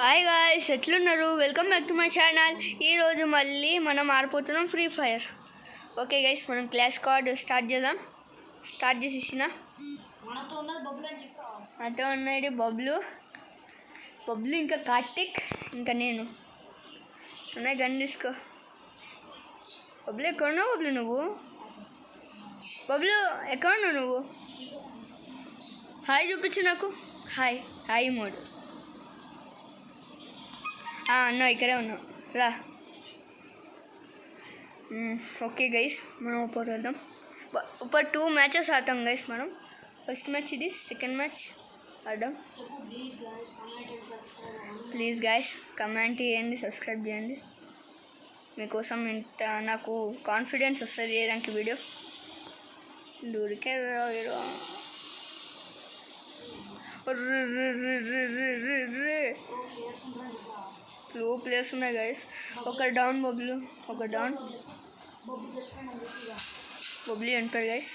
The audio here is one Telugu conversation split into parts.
హాయ్ గాయ్స్, ఎట్లున్నారు? Welcome back to my channel. ఈరోజు మళ్ళీ మనం ఆడిపోతున్నాం ఫ్రీ ఫైర్. ఓకే గైస్, మనం క్లాస్ కార్డ్ స్టార్ట్ చేద్దాం. స్టార్ట్ చేసేసిన అటు ఉన్నాడు బబ్లు ఇంకా కార్తిక్ ఇంకా నేను ఉన్నాయి. గన్ తీసుకో. బబ్లు ఎక్కడున్నావు? బబ్లు నువ్వు ఎక్కడున్నావు నువ్వు? హాయ్ చూపించు నాకు. Hi mode. అన్నా ఇక్కడే ఉన్నావు, రా. ఓకే గైస్, మనం ऊपर వెళ్దాం. ऊपर 2 మ్యాచెస్ ఆడతాం గైస్. మనం ఫస్ట్ మ్యాచ్ ఇది, సెకండ్ మ్యాచ్ ఆడదాం. ప్లీజ్ గైస్ కమెంట్ చేయండి, సబ్స్క్రైబ్ చేయండి. మీకోసం ఇంత నాకు కాన్ఫిడెన్స్ వస్తుంది చేయడానికి వీడియో. దూరికే లో ప్లేస్ ఉన్నాయి గైస్. ఒక డౌన్ బబ్లు, ఒక డౌన్ బబ్లీ అంటారు గైస్.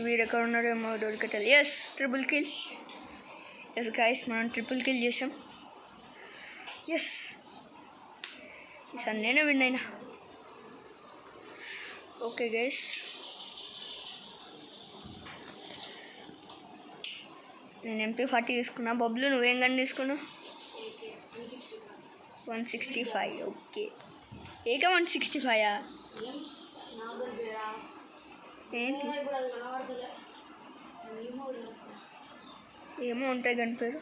వీరు ఎక్కడ ఉన్నారేమో దొరికటలు. Yes, triple kill. Yes guys, మనం ట్రిపుల్ కిల్ చేసాం. ఎస్, ఈసారి నేనే విన్ అయినా. ఓకే గైస్, నేను MP40 తీసుకున్నా. బబ్లు నువ్వేం గన్ తీసుకున్నావు? 165. ఓకే, ఏక 165 ఏంటి? ఏమో ఉంటాయి గన్ పేరు.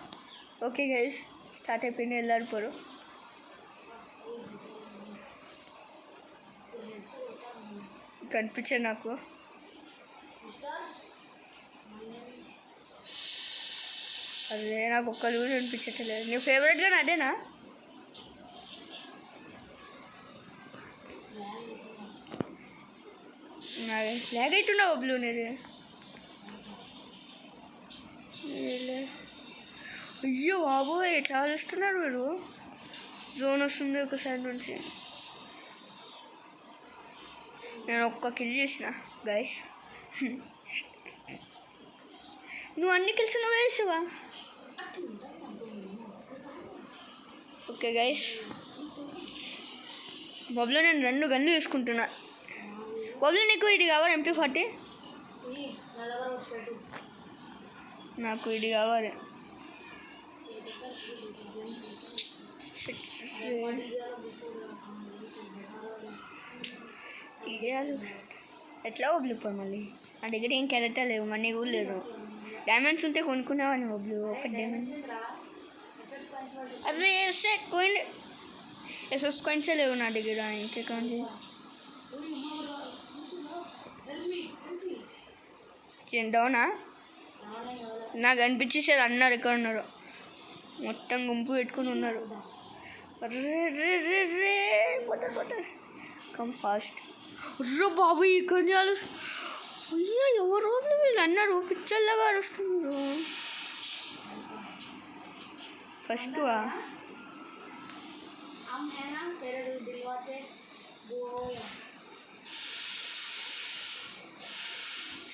ఓకే గైస్, స్టార్ట్ అయిపోయింది. వెళ్ళారిపోరు. కనిపించే నాకు. అదే నాకు ఒక్కరు కూడా అనిపించట్లేదు. నీ ఫేవరెట్ గానే అదేనా? లాగ్ అవుతున్నావు బబ్లు. నేను అయ్యో బాబోయ్, ఎట్లా ఆలోచిస్తున్నారు మీరు? జోన్ వస్తుంది ఒక సైడ్ నుంచి. నేను ఒక్క కిల్ చేసిన గైస్. నువ్వు అన్ని కిల్స్ నువ్వు వేసావా? ఓకే గైస్, బబ్లు నేను 2 గన్లు తీసుకుంటున్నా. బబ్లు నీకు ఇది కావాలి? MP40 నాకు ఇది కావాలి. ఎట్లా బబ్లు ఇప్పుడు మళ్ళీ నా దగ్గర ఏం క్యారెక్టర్ లేవు, మనీ కూడా లేదు. డైమండ్స్ ఉంటే కొనుక్కున్నావని బబ్లు. ఒక డైమండ్. అరే సెట్ పోయింది. ఎస్ఎస్ కాయిన్స్ లేవు నా దగ్గర. ఇంకెక్కడ డౌనా? నాకు అనిపించేసారు అన్నారు ఎక్కడ ఉన్నారో. మొత్తం గుంపు పెట్టుకుని ఉన్నారు. Come fast. అర్రో బాబు, ఇక్కడ చాలు. అయ్యో ఎవరు వీళ్ళు అన్నారు, పిచ్చర్లాగా అరుస్తున్నారు. First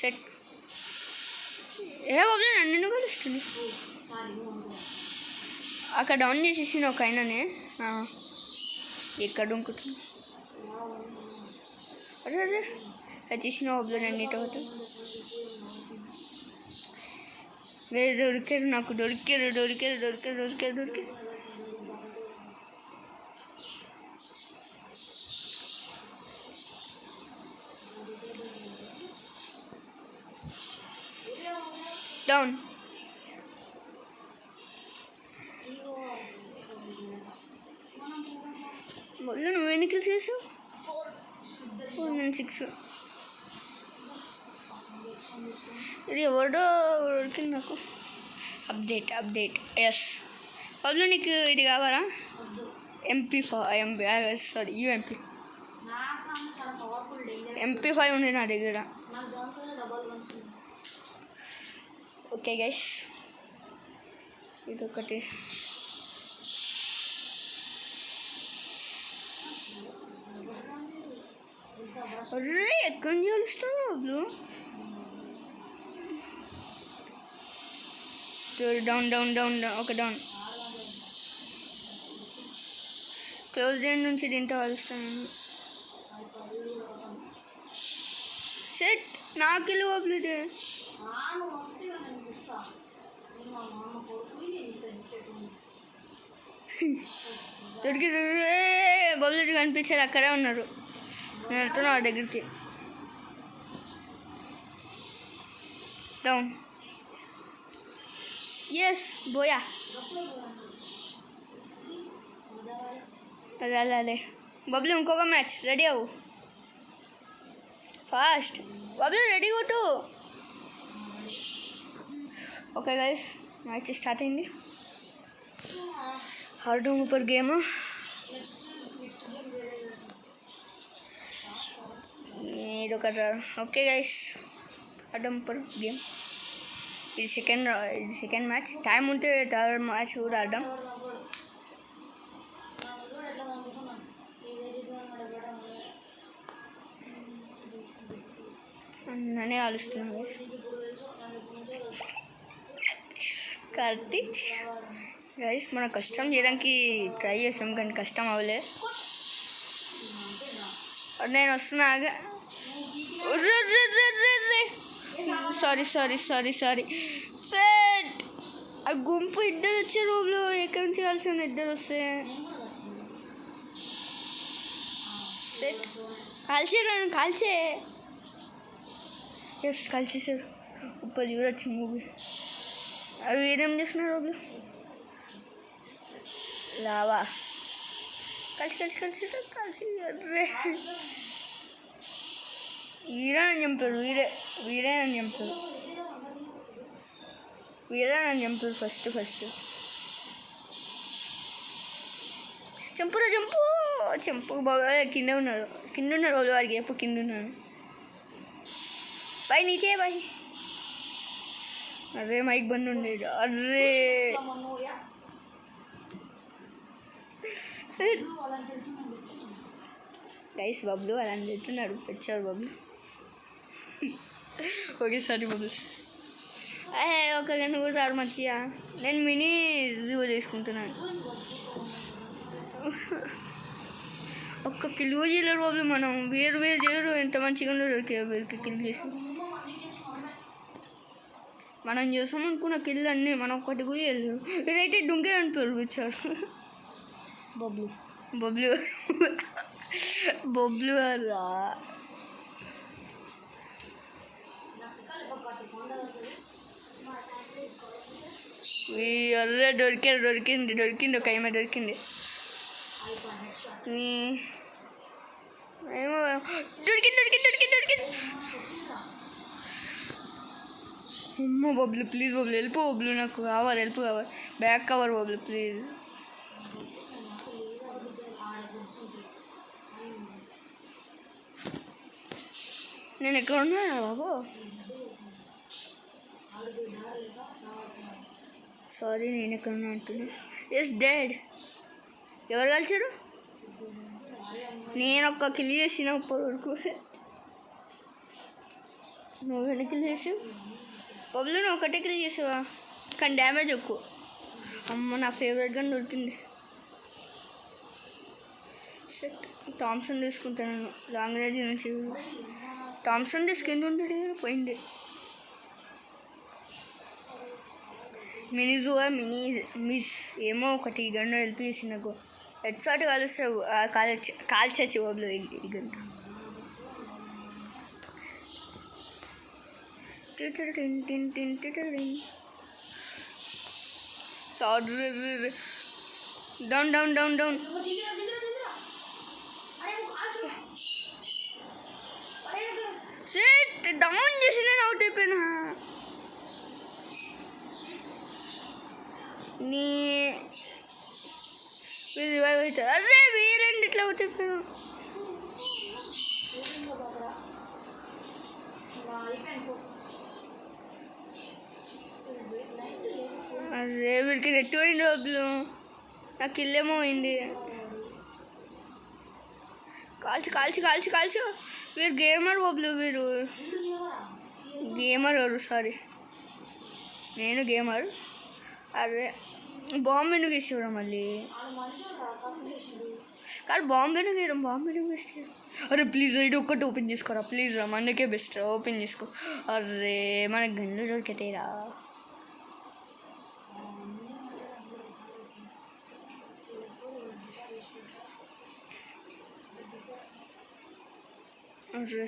set. ఏ బాబు నన్ను కలుస్తుంది. అక్కడ డౌన్ చేసేసిన ఒక ఆయననే. ఎక్కడ ఉంటున్నా? అరే వచ్చేసిన బాబులో నన్ను ఇటు ఒకటి వేరే దొరికారు నాకు. దొరికారు. డౌన్. బబ్లు నువ్వు ఎన్ని కిల్స్ చేసావు? 6. ఇది ఎవడో దొరికింది నాకు. అప్డేట్. ఎస్ బబ్లు నీకు ఇది కావాలా? MP5 ఉంది నా దగ్గర. ఓకే గైస్, ఇదొకటి. అరే ఎక్కడి నుంచి కలుస్తున్నావు బబ్లు? డౌన్ ఒక డౌన్. క్లోజ్ డేట్ నుంచి దీంతో కలుస్తాను. సెట్ నాకు ఇల్లు పబ్లిటే దొరికి బబ్లిటీ కనిపించారు, అక్కడే ఉన్నారు. నేను వెళ్తున్నా వాళ్ళ దగ్గరికి. డౌన్. ఎస్ బోయా. అదే బబ్లు ఇంకొక మ్యాచ్ రెడీ అవ్వు ఫాస్ట్. బబ్లు రెడీ కొట్టు. ఓకే గైస్, మ్యాచ్ స్టార్ట్ అయింది. ఆడడం ఊపర్ గేమ్. ఇదొక ఓకే గైస్, ఆడడం ఊపర్ గేమ్. ఇది సెకండ్ మ్యాచ్. టైం ఉంటే థర్డ్ మ్యాచ్ కూడా ఆడడం. నన్నే ఆలోస్తున్నాను కార్తీక్. గైస్ మనం కష్టం చేయడానికి ట్రై చేస్తాం కానీ కష్టం అవ్వలే. నేను వస్తున్నా. Sorry set. ఆ గుంపు ఇద్దరు వచ్చే రూమ్లో ఎక్కడి నుంచి కలిసి ఇద్దరు వస్తే సెట్. కాల్చే ఎస్ కలిసేసారు. ఉప్పది కూడా వచ్చి మూవీ. అవి ఏదేం చేస్తున్నారు రూమ్లో? లావా కలిసి అర్రే వీరని చంపారు. వీరేనని చంపారు ఫస్ట్. చంపు బాబా. కింద ఉన్నారు వాళ్ళు. వారికి ఎప్పుడు కింద ఉన్నాను. भाई नीचे है भाई. अरे माइक बंद ఉండేది. అరే గైస్ బబ్లు అలా చెప్తున్నాడు. వచ్చారు బబ్లు. Okay sorry Bablu. ఒక గంట కూడా రారు మంచిగా. నేను మినీ జూ చేసుకుంటున్నాను. ఒక్క కిల్ చేయలేరు బబ్లు. మనం వేరు చేయరు. ఎంత మంచిగా ఉండో దొరికే కిల్ చేసి మనం చేసాం అనుకున్న కిల్ అన్నీ మనం ఒక్కటి కూడా చేయలేరు. ఇదైతే డుంకే అంటారు వచ్చారు. బొబ్లు రా. అర్రే దొరికింది. ఒక ఏమో దొరికింది. ఏమో దొరికింది. అమ్మో బబ్లు ప్లీజ్ బబ్లు హెల్ప్. బబ్లు నాకు హెల్ప్ కావాలి. Back cover Bablu please. నేను ఎక్కడ ఉన్నా బాబు? సారీ నేను ఎక్కడ ఉన్నా అంటున్నా. Yes dad. ఎవరు కలిసారు? నేను ఒక్క కిల్ చేసిన ఇప్పటి వరకు. నువ్వు ఎన్ని కిల్ చేసావు బబ్లు? నువ్వు ఒకటే కిల్ చేసావా? కానీ డ్యామేజ్ ఎక్కువ. అమ్మ నా ఫేవరెట్ గన్ దొరికింది. సెట్. థామ్సన్ తీసుకుంటాను లాంగ్ రేంజ్ నుంచి. థామ్సన్ స్కిన్ ఉంటుంది పోయింది. మిస్ ఏమో ఒకటి గన్ను హెల్ప్ చేసి నాకు. హెడ్ షాట్ కాలుస్తావు కాల్చచ్చు బబ్లు. ఈ గన్ డౌన్. సెట్ డౌన్ చేసి నేను అవుట్ అయిపోయినా. రివైవ్ అవుతుంది. అరే వీరండి ఇట్లా అవుట్ అయిపోయినా. అరే వీరికి నెట్ పోయింది బబ్లు. నాకు ఇల్లేమో పోయింది. కాల్చు. వీరు గేమర్ బబ్లు. గేమర్ ఎవరు? సారీ నేను గేమర్. అరే బాంబు ఎందుకు వేసేవరా మళ్ళీ? కానీ బాంబేనే వేయడం, బాంబేనే బెస్ట్. అరే ప్లీజ్ ఇది ఒక్కటి ఓపెన్ చేసుకోరా ప్లీజ్ రా, మనకే బెస్ట్ రా, ఓపెన్ చేసుకో. అరే మనకి గన్లు దొరికితేరా.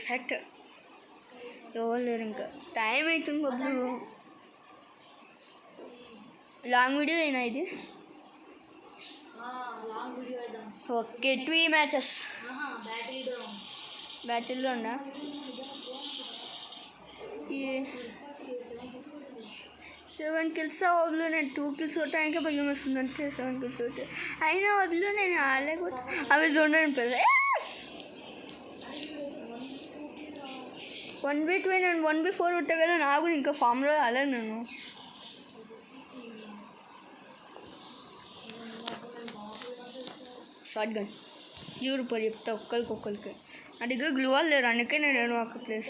సెట్ ఎవరు లేరు ఇంకా, టైం అవుతుంది బబ్లు. లాంగ్ వీడియో అయినా ఇది. ఓకే 2 మ్యాచెస్ బ్యాటిల్లో ఉన్నా. 7 kills బబ్లు. నేను 2 kills కొట్టానికే భయం వస్తుంది అంతే. 7 kills కొట్టే అయినా బబ్లు నేను ఆడలేకపోతే అవి జోన్ అనిపిస్తుంది. 1v2 నేను 1v4 కొట్టా కదా, నాకు ఇంకా ఫామ్లో రాలేదు నేను. షార్ట్ గన్ యూరు పర్ చెప్తా ఒక్కరికి. నా దగ్గర గ్లూ వాళ్ళు లేరు, అందుకే నేను ఒక ప్లేస్.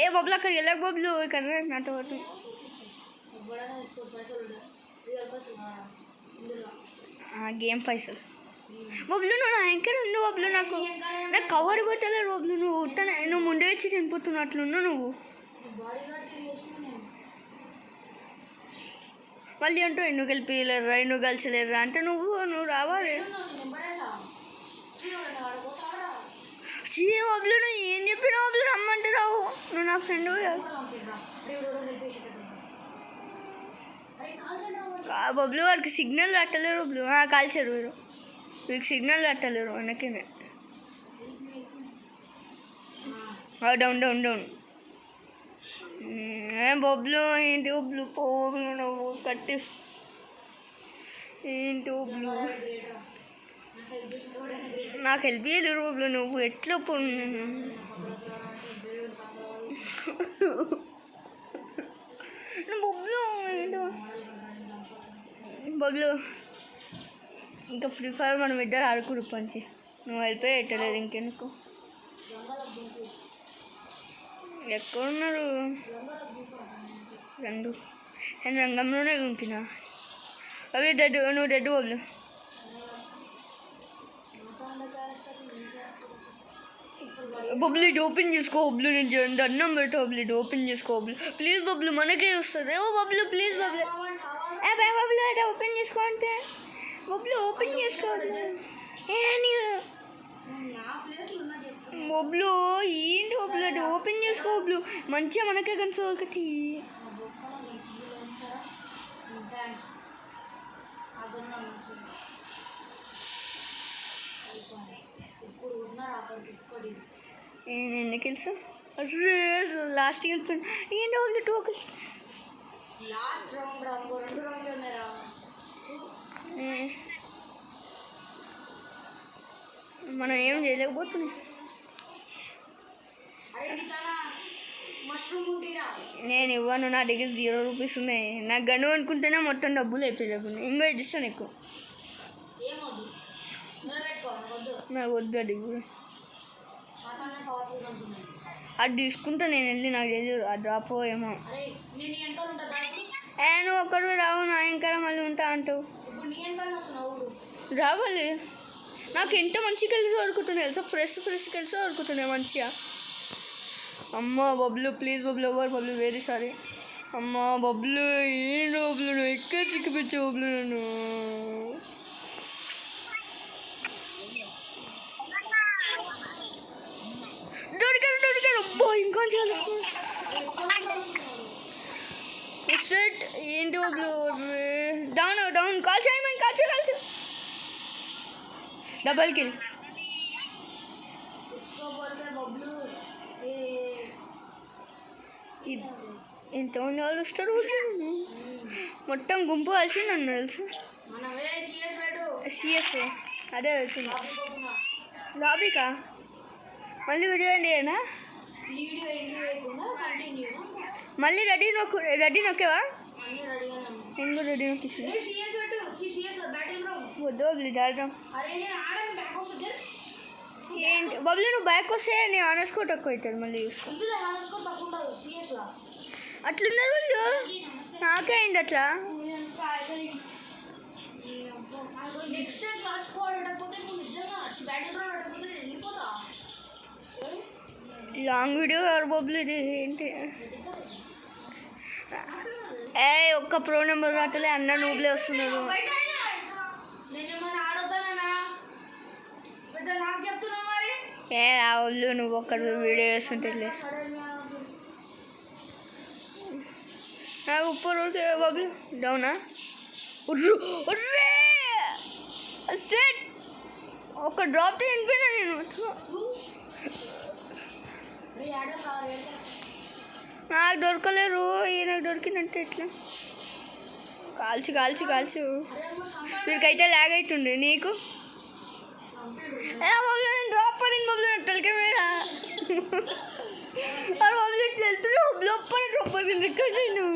ఏ బబ్లు అక్కడికి వెళ్ళక బబ్లు, ఇక్కడ నాతో పాటు. గేమ్ పైసలు బబ్లు. నువ్వు నా యాంకర్ ఉండు బబ్లు, నాకు కవర్ కొట్టలేరు బబ్లు. నువ్వు ముందే వచ్చి చనిపోతున్నట్లున్నావు నువ్వు. మళ్ళీ అంటూ ఎన్ను గెలిపిలేరురా, ఎన్ను గెలిచలేరురా అంటే నువ్వు రావాలి. బబ్లు నువ్వు ఏం చెప్పినా బబ్లు రమ్మంటే రావు. నువ్వు నా ఫ్రెండ్ బబ్లు. వాడికి సిగ్నల్ కట్టలేరు బబ్లు. కాల్చారు వీరు, వీరికి సిగ్నల్ కట్టలేరు వెనకనే. Down down down. బబ్లు ఏంటి బబ్లు, పోబ్లు నువ్వు కట్టి ఏంటి బబ్లు, నాకు హెల్ప్ చేయలేరు బబ్లు. నువ్వు ఎట్లా బబ్లు ఏంటో బబ్లు. ఇంకా ఫ్రీ ఫైర్ మనం ఇద్దరు ఆడుకుడు పంచి, నువ్వు వెళ్ళిపోయి ఎట్టలేదు ఇంకెందుకు. ఎక్కడున్నారు 2? నేను రంగంలోనే ఉంటున్నా. అవి డెడ్, నువ్వు డెడ్ బబ్లు. బబ్లు ఇది ఓపెన్ చేసుకో బబ్లు, నేను దండం పెడతా బబ్లు. ఇది ఓపెన్ చేసుకో బబ్లు ప్లీజ్ బబ్లు, మనకే వస్తుంది. ఓ బబ్లు ప్లీజ్ బబ్లు. బబ్లు అది ఓపెన్ చేసుకో అంటే బబ్లు ఓపెన్ చేసుకోవాలి. బబ్లు ఏంటి బబ్లు, అది ఓపెన్ చేసుకో బబ్లు, మంచిగా మనకే కనిసి ఒకటి. ఎన్ని కిల్స్? లాస్ట్ గెలిపోయింది. ఏంటి వాళ్ళు 2 kills. మనం ఏం చేయలేకపోతున్నాం. నేను ఇవ్వను, నా దగ్గర 0 రూపీస్ ఉన్నాయి. నాకు గను అనుకుంటేనే మొత్తం డబ్బులు అయిపోయలేకుండా. ఇంకో ఇస్తాను ఎక్కువ. నాకు వద్దు అది కూడా. అది తీసుకుంటా నేను వెళ్ళి, నాకు తెలియదు అది డ్రాప్ ఏమో. నువ్వు ఒక్కడు రావు, నా ఇంకా మళ్ళీ ఉంటా అంటావు. రావాలి. నాకు ఎంత మంచి కలిసి దొరుకుతున్నాయి తెలుసా, ఫ్రెష్ కలిసి దొరుకుతున్నాయి మంచిగా. అమ్మ బబ్లు ప్లీజ్ బబ్లు, ఎవరు బబ్లు వెరీ సారీ. అమ్మ బబ్లు ఏంటి బబ్లు, నువ్వు ఎక్కడ చిక్కిపించావు బబ్లు నన్ను. దొరికారు అబ్బా, ఇంకా చాలా సెట్. ఏంటి బబ్లు, డౌన్ కాల్ చేయమని డబల్ కిల్. ఎంతమంది వాళ్ళు వస్తారు మొత్తం గుంపు కలిసి నన్ను తెలుసు. సిఎస్ అదే వెళ్తున్నా లాబీకా. మళ్ళీ వీడియో ఎండ్ చేయనా? మళ్ళీ రెడీ నొక్కేవా? నేను కూడా రెడీ నొక్కేసి వద్దు బబ్లు దాదాం. ఏంటి బబ్లు నువ్వు బ్యాక్ వస్తే నేను ఆనర్స్కో తక్కువ అవుతుంది. మళ్ళీ చూసుకో అట్లున్నారు వాళ్ళు. నాకే అయింది అట్లా. నెక్స్ట్ టైం క్లాస్ పోవడకపోతే నువ్వు నిజంగా బ్యాటింగ్ రావడకపోతే నేను వెళ్ళిపోతా. లాంగ్ వీడియో బొబ్బులు ఇది ఏంటి? ఒక్క ప్రో నెంబర్ రాటలే అన్న నూబ్లే వస్తున్నారు. నేనేమన్నా ఆడొద్దానా పెద్ద నాకు చెప్తున్నావు మరి. రావులు నువ్వు ఒక్క వీడియో వేస్తుంటే నాకు ఉప్పు రోడ్కి బాబులు డౌనా సెట్ ఒక డ్రాప్ వినిపోయినా నేను. నాకు దొరకలేరు, ఈయనకు దొరికిందంటే ఎట్లా? కాల్చి కాల్చి కాల్చి వీరికైతే లాగ్ అవుతుండే. నీకు డ్రాప్ అని బొబ్బులు నట్టలకే మీద బొబ్బులు ఇట్లా వెళ్తుండే బొబ్బులు ఒప్పని డ్రాప్ అని నేను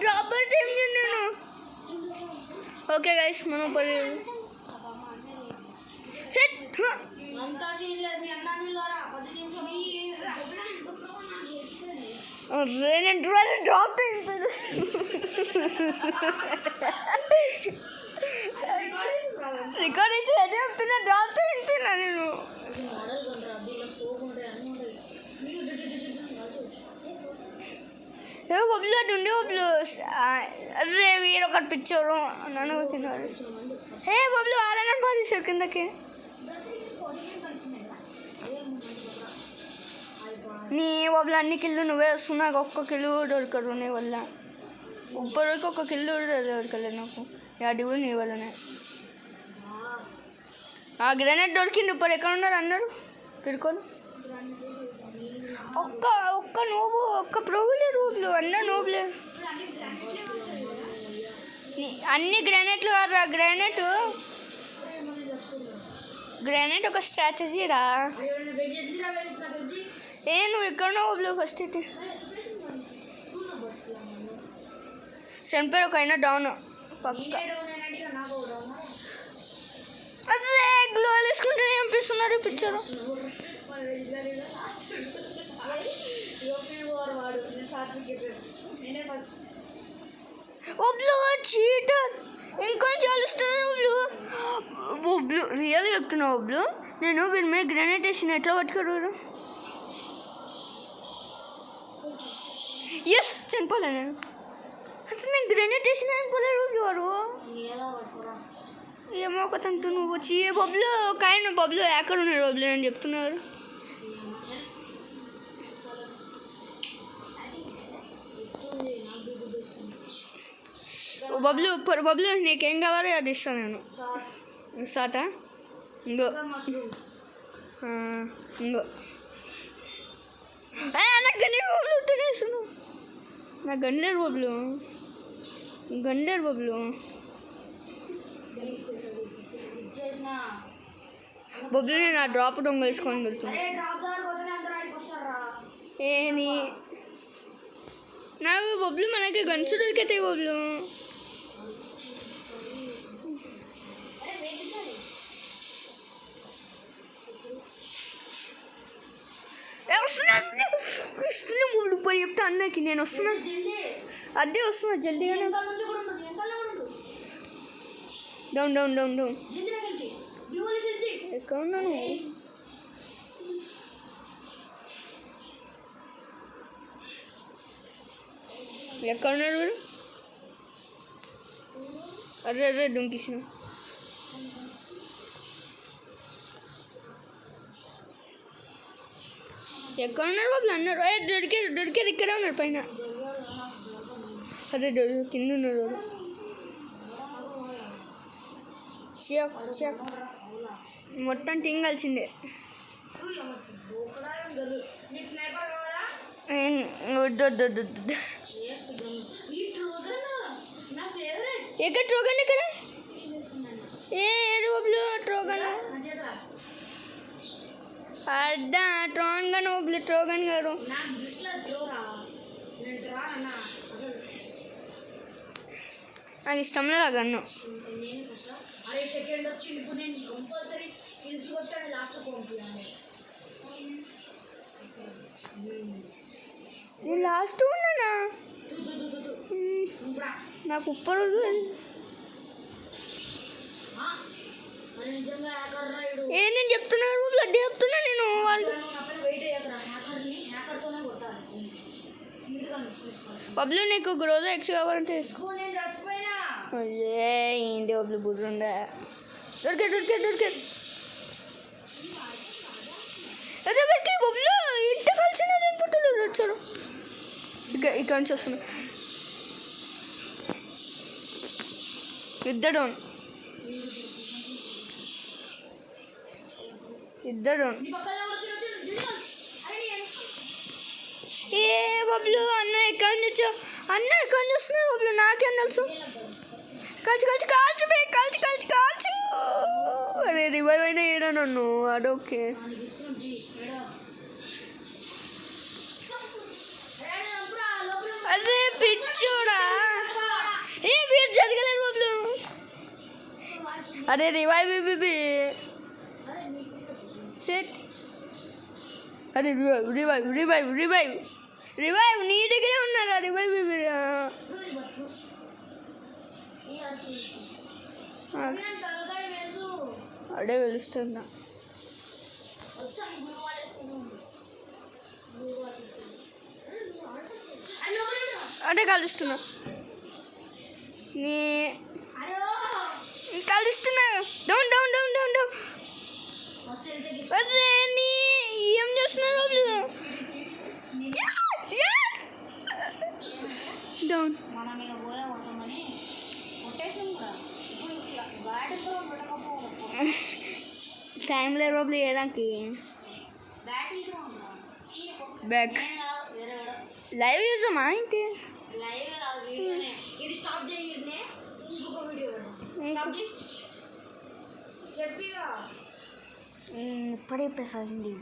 డ్రాప్ అంటే ఏం నేను. ఓకే గైస్ మనం పరి సెట్ అంతా సీన్ లేదు. మీ అన్నాన్ని లోరా 10 నిమిషం డ్రాప్ అయిపోయారు. రికార్డ్ అయితే అదే చెప్తున్నా, డ్రాప్ అయిపోయినా నేను. బొబ్బులు అటు ఉండే బొబ్బులు అదే వీరు ఒకటి పిచ్చారు నన్ను తిన్నారు. బొబ్బులు వాళ్ళని పారేసారు కిందకి. నీ బొబ్బులు అన్ని కిల్లు నువ్వే వస్తున్నావు, ఒక్క కిల్లు దొరకరు నీ వల్ల. ఇప్పటివరకు ఒక కిల్లు దొరకలేదు నాకు. అది కూడా నీ వల్లనే. ఆ గ్రెనేడ్ దొరికింది. ఇప్పుడు ఎక్కడ ఉన్నారు అన్నారు తిరుకోలు. ఒక్క నోబు ఒక్క ప్రోగులే రూబ్లు అన్న నోబులే. అన్ని గ్రానైట్లు కాదురా, గ్రానైట్ ఒక స్ట్రాటజీ రా. నువ్వు ఎక్కడున్నా బొబ్బులు ఫస్ట్ అయితే సెంపర్ ఒక అయినా డౌన్ పక్క. అదే గ్లో వేసుకుంటే పంపిస్తున్నారు పిక్చరు. బొబ్బులు చీటర్ ఇంకొంచెం ఆలోచిస్తున్నాను. బొబ్బులు రియల్గా చెప్తున్నా బొబ్బులు, నేను వీరి మీద గ్రానైట్ వేసిన ఎట్లా పట్టుకోరు. ఎస్ చనిపోలే నేను. అంటే నేను గ్రానైట్ వేసిన చనిపోలేరు వారు. ఏమో ఒక తంతు నువ్వు వచ్చి బొబ్బులు కాయన బొబ్బులు ఎక్కడ ఉన్నారు బొబ్బులు అని చెప్తున్నారు. బొబ్బులు నీకేం కావాలో అది ఇస్తాను నేను. సాతా ఇంకో నాకు గన్నే బొబ్బులు తినేస్తున్నావు. నాకు గన్లేరు బొబ్బులు, గన్లేరు బొబ్బులు. బొబ్బులు నేను ఆ డ్రాప్ దొంగ వేసుకొని వెళ్తున్నాను. ఏని నాకు బొబ్బులు మనకి గన్స్ దొరికితే బొబ్బులు. వస్తున్నా బొబ్బులు పోయి చెప్తా అన్నకి నేను వస్తున్నా. అదే వస్తున్నా జల్దీగానే. డౌన్ డౌన్ డౌన్ డౌన్ ఎక్కడ ఉన్నాను? ఎక్కడ ఉన్నారు మీరు? అరే దుంకిసిన. ఎక్కడ ఉన్నారు బాబులు అన్నారు. దొరికేది ఇక్కడే ఉన్నారు పైన. అదే కింద ఉన్నారు. చెక్ మొత్తం టీం కలిసిందే. వద్దు ఎక్కడ ట్రోగన్ ఎక్కడ? ఏది బొబ్బులు ట్రోగన్ అడ్డా ట్రోన్ గాను బొబ్బులు ట్రోగన్ గారు. నాకు ఇష్టం లేదు ఆ గన్ను. నేను లాస్ట్ ఉన్నానా? నాకు ఉప్పరు అరే నిజంగా హ్యాకర్ రాయుడు. ఏ నేను చెప్తున్నాను బ్లడ్ చెప్తున్నా నేను వాళ్ళు నువ్వు నా పైన వెయిట్ అయ్యాకరా. హ్యాకర్తోనే కొట్టాలి. నీట్గా చూసుకోవాలి. బబ్లు నీకు గ్రోజో ఎక్స్ కావాలంటే తీసుకో. నేను చచ్చిపోయినా. అయ్యే ఏంటి బబ్లు బుర్రుండా దొరికే అదే పెట్టి బబ్లు ఇంట కలిసిన చనిపోతాడు వచ్చాడు ఇక్కడ నుంచి వస్తున్నా ఇద్దరు నీ పక్కన ఎవరు వచ్చారు? అరే నీ ఏ బబ్లు అన్న ఎక్కడి నుంచి వచ్చావు అన్న ఎక్కడి నుంచి వస్తున్నారు బబ్లు నాకేం తెలుసు కాల్చు అరే రివైవ్ అయినా ఏడా నన్ను అడోకే అరే పిచ్చోడా ఏ వీరు చదవలేరు బబ్లు అరే రివైవ్ బేబీ సెట్ అరే రివైవ్ నీ దగ్గరే ఉన్నారా రివైవ్ బేబీ అడే వెలుస్తున్నా అంటే కలుస్తున్నా నీ కలుస్తున్నా డౌన్ అరే నీ ఏం చేస్తున్నారు డౌన్ మనం ఇక పోయా కొట్టమని కొట్టేసాం కూడా. ఇప్పుడు ఇట్లా బ్యాటింగ్తో కొట్టకపోవడం. టైం లేదు బాబులు ఏదానికి బ్యాటింగ్తో బ్యాక్ వేరే కూడా లైవ్ చూద్దామా ఇంటి లైవ్ కాదు వీడియోనే. ఇది స్టాప్ చేయనే ఇంకొక వీడియో స్టాప్ చేయి చెప్పిగా. ఇప్పుడే పెసాగింది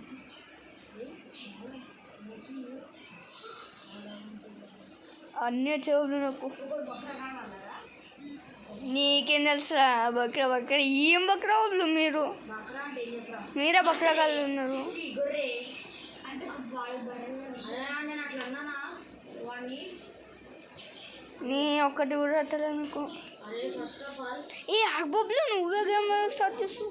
అన్నీ చెవులు నాకు నీకేం తెలుసా బక్రా ఏం బక్రా వాళ్ళు మీరు మీరే బక్రా కాళ్ళు ఉన్నారు నీ ఒక్కటి కూడా అట్టలే మీకు ఏ బొబ్బులు నువ్వే గేమ్ స్టార్ట్ చేస్తావు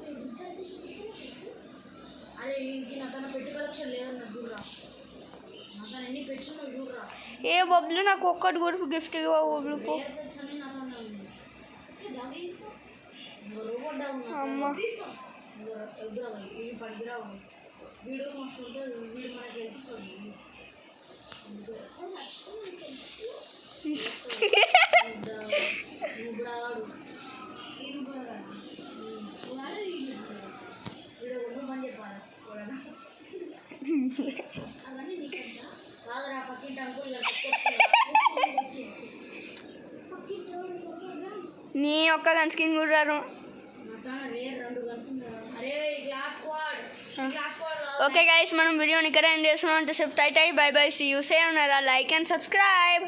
ఏ బొబ్బులు నాకు ఒక్కటి కూడా గిఫ్ట్ ఇవ్వ బొబ్బులు పో అమ్మ నీ ఒక్క గన్ స్కిన్ కూడా రారు ఓకే గైస్ మనం వీడియోని ఇక్కడ ఎండ్ చేస్తున్నాం అంటే సెప్ట్ అయితే బై బై సీ యూ సే ఉన్నారా లైక్ అండ్ సబ్స్క్రైబ్